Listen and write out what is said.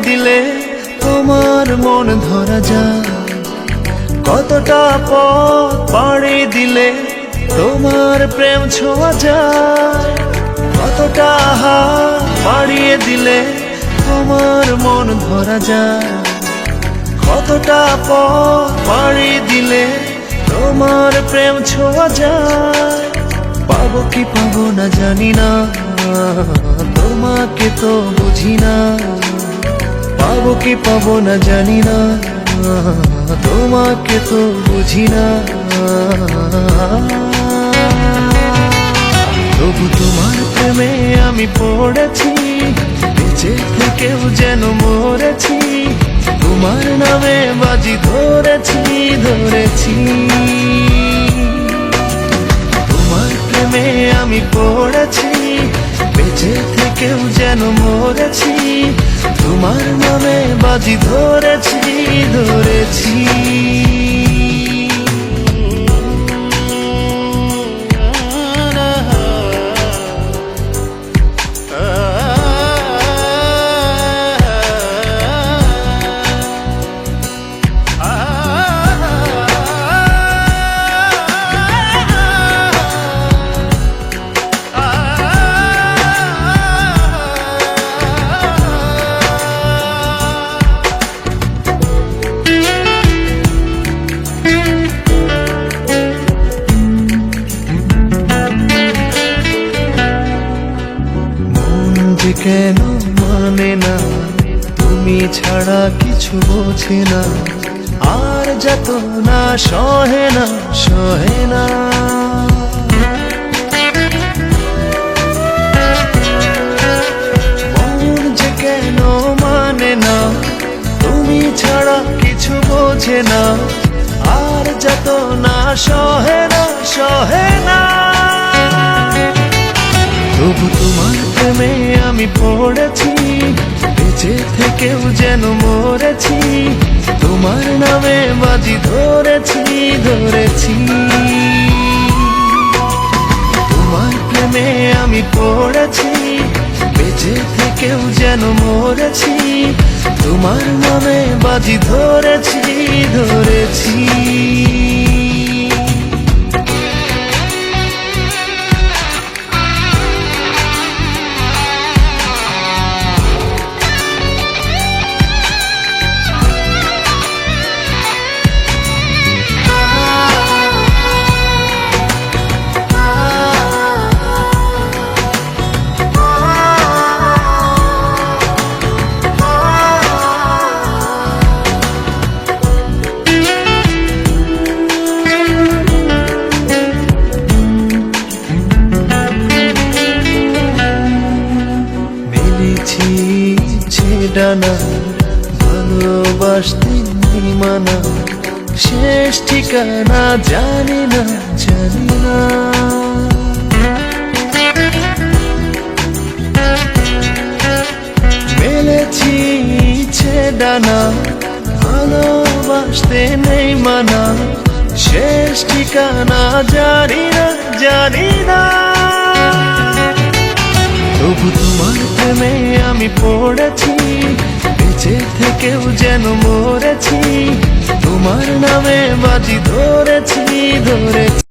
দিলে তোমার মন ধরা যায়, কতটা পথ পাড়ি দিলে তোমার প্রেম ছোঁয়া যায়, কতটা হাত বাড়িয়ে দিলে তোমার মন ধরা যায়, কতটা পথ পাড়ি দিলে তোমার প্রেম ছোঁয়া যায়। পাবো কি পাবো না জানি না, তোমাকে তো বুঝি না। পাবো কি পাবো না জানি না, তোমাকে তো বুঝি না। তবু তোমার প্রেমে আমি পড়েছি, বেঁচে থেকেও যেন মরেছি। তোমার নামে বাজি ধরেছি ধরেছি, তোমার প্রেমে আমি পড়েছি, বেঁচে থেকেও যেন মরেছি। তোমার নামে বাজি ধরেছি ধরেছি। কেন মানে না, তুমি ছাড়া কিছু বোঝে না, আর যত না সহে না সহে না। মন যে কেন মানে না, তুমি ছাড়া কিছু বোঝে না, আর যত না সহে না সহে না। তবু তোমার প্রেমে আমি পড়েছি, বেঁচে থেকেও যেন মরেছি। তোমার নামে বাজি ধরেছি ধরেছি, তোমার প্রেমে আমি পড়েছি, বেঁচে থেকেও যেন মরেছি। তোমার নামে বাজি ধরেছি ধরেছি। ডানা ভালোবাসতে মানা, শেষ ঠিকানা জানি না জানি না। মেলেছি ইচ্ছে ডানা ভালোবাসতে নেই মানা, শেষ ঠিকানা জানি না জানি না। তবু তোমার প্রেমে আমি পড়েছি, বেঁচে থেকেও যেন মরেছি। তোমার নামে বাজি ধরেছি ধরেছি।